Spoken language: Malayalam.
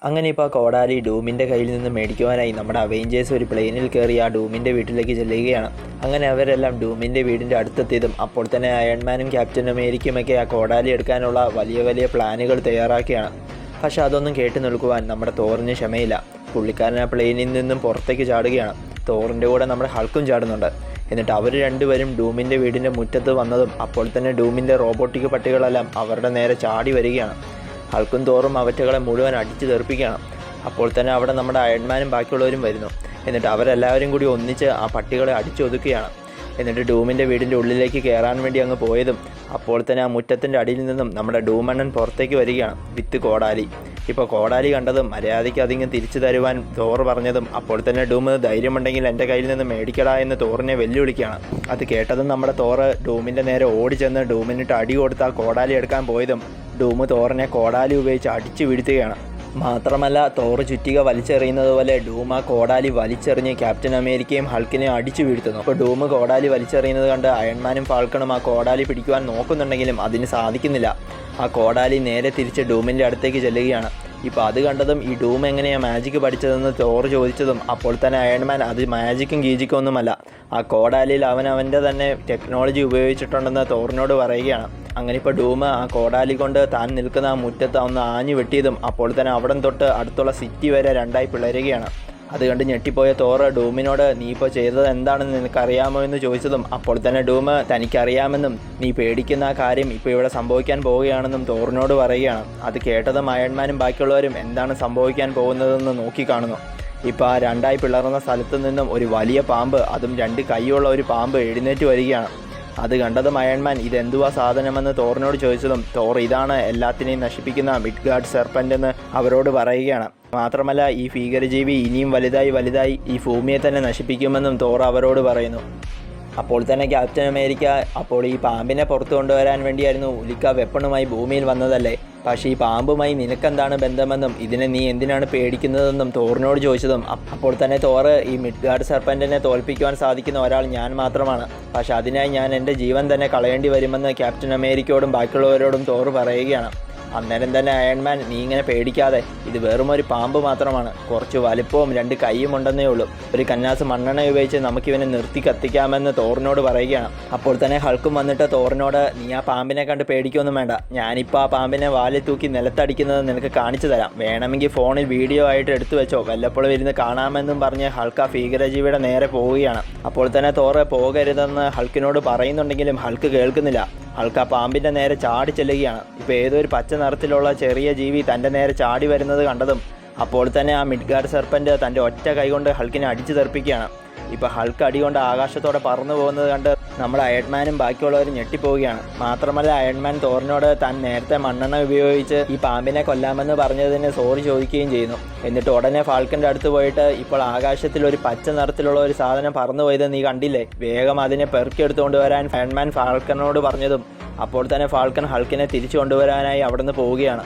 അങ്ങനെ ഇപ്പോൾ കോടാലി ഡൂമിൻ്റെ കയ്യിൽ നിന്ന് മേടിക്കുവാനായി നമ്മുടെ അവെഞ്ചേഴ്സ് ഒരു പ്ലെയിനിൽ കയറി ആ ഡൂമിൻ്റെ വീട്ടിലേക്ക് ചെല്ലുകയാണ്. അങ്ങനെ അവരെല്ലാം ഡൂമിൻ്റെ വീടിൻ്റെ അടുത്തെത്തിയതും അപ്പോൾ തന്നെ അയൺമാനും ക്യാപ്റ്റൻ അമേരിക്കയുമൊക്കെ ആ കോടാലി എടുക്കാനുള്ള വലിയ വലിയ പ്ലാനുകൾ തയ്യാറാക്കിയാണ്. പക്ഷെ അതൊന്നും കേട്ടു നിൽക്കുവാൻ നമ്മുടെ തോറിന് ക്ഷമയില്ല. പുള്ളിക്കാരൻ ആ പ്ലെയിനിൽ നിന്നും പുറത്തേക്ക് ചാടുകയാണ്. തോറിൻ്റെ കൂടെ നമ്മുടെ ഹൾക്കും ചാടുന്നുണ്ട്. എന്നിട്ട് അവർ രണ്ടുപേരും ഡൂമിൻ്റെ വീടിൻ്റെ മുറ്റത്ത് വന്നതും അപ്പോൾ തന്നെ ഡൂമിൻ്റെ റോബോട്ടിക് പട്ടികളെല്ലാം അവരുടെ നേരെ ചാടി വരികയാണ്. ഹൾക്കും തോറും അവറ്റകളെ മുഴുവൻ അടിച്ചു തെറിപ്പിക്കുകയാണ്. അപ്പോൾ തന്നെ അവിടെ നമ്മുടെ അയൺമാനും ബാക്കിയുള്ളവരും വരുന്നു. എന്നിട്ട് അവരെല്ലാവരും കൂടി ഒന്നിച്ച് ആ പട്ടികളെ അടിച്ചൊതുക്കുകയാണ്. എന്നിട്ട് ഡൂമിൻ്റെ വീടിൻ്റെ ഉള്ളിലേക്ക് കയറാൻ വേണ്ടി അങ്ങ് പോയതും അപ്പോൾ തന്നെ ആ മുറ്റത്തിൻ്റെ അടിയിൽ നിന്നും നമ്മുടെ ഡൂമണ്ണൻ പുറത്തേക്ക് വരികയാണ് വിത്ത് കോടാലി. ഇപ്പോൾ കോടാലി കണ്ടതും മര്യാദയ്ക്ക് അതിങ്ങ് തിരിച്ചു തരുവാൻ തോർ പറഞ്ഞതും അപ്പോൾ തന്നെ ഡൂം ധൈര്യമുണ്ടെങ്കിൽ എൻ്റെ കയ്യിൽ നിന്ന് മേടിക്കടാ എന്ന് തോറിനെ വെല്ലുവിളിക്കുകയാണ്. അത് കേട്ടതും നമ്മുടെ തോറ് ഡൂമിൻ്റെ നേരെ ഓടി ചെന്ന് ഡൂമിനിട്ട് അടി കൊടുത്ത് ആ കോടാലി എടുക്കാൻ പോയതും ഡൂം തോറിനെ കോടാലി ഉപയോഗിച്ച് അടിച്ചു വീഴ്ത്തുകയാണ്. മാത്രമല്ല തോറ് ചുറ്റിക വലിച്ചെറിയുന്നത് പോലെ ഡൂം ആ കോടാലി വലിച്ചെറിഞ്ഞ് ക്യാപ്റ്റൻ അമേരിക്കയും ഹൾക്കിനെയും അടിച്ചു വീഴ്ത്തുന്നു. അപ്പോൾ ഡൂം കോടാലി വലിച്ചെറിയുന്നത് കണ്ട് അയൺമാനും ഫാൾക്കണും ആ കോടാലി പിടിക്കുവാൻ നോക്കുന്നുണ്ടെങ്കിലും അതിന് സാധിക്കുന്നില്ല. ആ കോടാലി നേരെ തിരിച്ച് ഡൂമിൻ്റെ അടുത്തേക്ക് ചെല്ലുകയാണ്. ഇപ്പോൾ അത് കണ്ടതും ഈ ഡൂം എങ്ങനെയാണ് മാജിക്ക് പഠിച്ചതെന്ന് തോറ് ചോദിച്ചതും അപ്പോൾ തന്നെ അയൺമാൻ അത് മാജിക്കും ഗീജിക്കും ഒന്നുമല്ല, ആ കോടാലിയിൽ അവൻ്റെ തന്നെ ടെക്നോളജി ഉപയോഗിച്ചിട്ടുണ്ടെന്ന് തോറിനോട് പറയുകയാണ്. അങ്ങനെ ഇപ്പോൾ ഡൂം ആ കോടാലി കൊണ്ട് താൻ നിൽക്കുന്ന ആ മുറ്റത്ത് ഒന്ന് ആഞ്ഞു വെട്ടിയതും അപ്പോൾ തന്നെ അവിടം തൊട്ട് അടുത്തുള്ള സിറ്റി വരെ രണ്ടായി പിളരുകയാണ്. അത് കണ്ട് ഞെട്ടിപ്പോയ തോറ് ഡൂമിനോട് നീ ഇപ്പോൾ ചെയ്തത് എന്താണെന്ന് നിനക്കറിയാമോ എന്ന് ചോദിച്ചതും അപ്പോൾ തന്നെ ഡൂം തനിക്കറിയാമെന്നും നീ പേടിക്കുന്ന ആ കാര്യം ഇപ്പോൾ ഇവിടെ സംഭവിക്കാൻ പോവുകയാണെന്നും തോറിനോട് പറയുകയാണ്. അത് കേട്ടതും അയൺമാനും ബാക്കിയുള്ളവരും എന്താണ് സംഭവിക്കാൻ പോകുന്നതെന്ന് നോക്കിക്കാണുന്നു. ഇപ്പോൾ ആ രണ്ടായി പിളർന്ന സ്ഥലത്തു നിന്നും ഒരു വലിയ പാമ്പ്, അതും രണ്ട് കൈയുള്ള ഒരു പാമ്പ് എഴുന്നേറ്റ് വരികയാണ്. അത് കണ്ടതും അയൺമാൻ ഇതെന്തുവാ സാധനമെന്ന് തോറിനോട് ചോദിച്ചതും തോർ ഇതാണ് എല്ലാത്തിനെയും നശിപ്പിക്കുന്ന മിഡ്ഗാർഡ് സെർപ്പൻ്റ് എന്ന് അവരോട് പറയുകയാണ്. മാത്രമല്ല ഈ ഭീകരജീവി ഇനിയും വലുതായി ഈ ഭൂമിയെ തന്നെ നശിപ്പിക്കുമെന്നും തോർ അവരോട് പറയുന്നു. അപ്പോൾ തന്നെ ക്യാപ്റ്റൻ അമേരിക്ക അപ്പോൾ ഈ പാമ്പിനെ പുറത്തു കൊണ്ടുവരാൻ വേണ്ടിയായിരുന്നു ഉലിക്ക വെപ്പണുമായി ഭൂമിയിൽ വന്നതല്ലേ, പക്ഷേ ഈ പാമ്പുമായി നിനക്കെന്താണ് ബന്ധമെന്നും ഇതിനെ നീ എന്തിനാണ് പേടിക്കുന്നതെന്നും തോറിനോട് ചോദിച്ചതും അപ്പോൾ തന്നെ തോറ് ഈ മിഡ്ഗാർഡ് സെർപ്പൻറ്റിനെ തോൽപ്പിക്കുവാൻ സാധിക്കുന്ന ഒരാൾ ഞാൻ മാത്രമാണ്, പക്ഷേ അതിനായി ഞാൻ എൻ്റെ ജീവൻ തന്നെ കളയേണ്ടി വരുമെന്ന് ക്യാപ്റ്റൻ അമേരിക്കയോടും ബാക്കിയുള്ളവരോടും തോറ് പറയുകയാണ്. അന്നേരം തന്നെ അയൺമാൻ നീ ഇങ്ങനെ പേടിക്കാതെ, ഇത് വെറും ഒരു പാമ്പ് മാത്രമാണ്, കുറച്ച് വലിപ്പവും രണ്ട് കൈയും ഉണ്ടെന്നേ ഉള്ളൂ, ഒരു കന്നാസ് മണ്ണെണ്ണ ഉപയോഗിച്ച് നമുക്കിവനെ നിർത്തി കത്തിക്കാമെന്ന് തോറിനോട് പറയുകയാണ്. അപ്പോൾ തന്നെ ഹൾക്കും വന്നിട്ട് തോറിനോട് നീ ആ പാമ്പിനെ കണ്ട് പേടിക്കൊന്നും വേണ്ട, ഞാനിപ്പോൾ ആ പാമ്പിനെ വാലിൽ തൂക്കി നിലത്തടിക്കുന്നത് നിനക്ക് കാണിച്ചു തരാം, വേണമെങ്കിൽ ഫോണിൽ വീഡിയോ ആയിട്ട് എടുത്തു വെച്ചോ, വല്ലപ്പോഴും ഇരുന്ന് കാണാമെന്നും പറഞ്ഞ് ഹൾക്ക് ആ ഭീകരജീവിയുടെ നേരെ പോവുകയാണ്. അപ്പോൾ തന്നെ തോറ് പോകരുതെന്ന് ഹൾക്കിനോട് പറയുന്നുണ്ടെങ്കിലും ഹൾക്ക് കേൾക്കുന്നില്ല. ഹൾക്ക് ആ പാമ്പിൻ്റെ നേരെ ചാടി ചെല്ലുകയാണ്. ഇപ്പോൾ ഏതോ ഒരു പച്ച നിറത്തിലുള്ള ചെറിയ ജീവി തൻ്റെ നേരെ ചാടി വരുന്നത് കണ്ടതും അപ്പോൾ തന്നെ ആ മിഡ്ഗാർഡ് സെർപ്പൻ്റ് തൻ്റെ ഒറ്റ കൈകൊണ്ട് ഹൾക്കിനെ അടിച്ചു തെറിപ്പിക്കുകയാണ്. ഇപ്പോൾ ഹൾക്ക് അടികൊണ്ട് ആകാശത്തോടെ പറന്നു പോകുന്നത് കണ്ട് നമ്മുടെ അയൺമാനും ബാക്കിയുള്ളവരും ഞെട്ടിപ്പോവുകയാണ്. മാത്രമല്ല അയൺമാൻ തോറിനോട് താൻ നേരത്തെ മണ്ണെണ്ണ ഉപയോഗിച്ച് ഈ പാമ്പിനെ കൊല്ലാമെന്ന് പറഞ്ഞതിന് സോറി ചോദിക്കുകയും ചെയ്യുന്നു. എന്നിട്ട് ഉടനെ ഫാൾക്കൻ്റെ അടുത്ത് പോയിട്ട് ഇപ്പോൾ ആകാശത്തിൽ ഒരു പച്ച നിറത്തിലുള്ള ഒരു സാധനം പറന്നു പോയത് നീ കണ്ടില്ലേ, വേഗം അതിനെ പെറുക്കിയെടുത്തുകൊണ്ട് വരാൻ അയൺമാൻ ഫാൾക്കനോട് പറഞ്ഞതും അപ്പോൾ തന്നെ ഫാൾക്കൺ ഹൾക്കിനെ തിരിച്ചു കൊണ്ടുവരാനായി അവിടുന്ന് പോവുകയാണ്.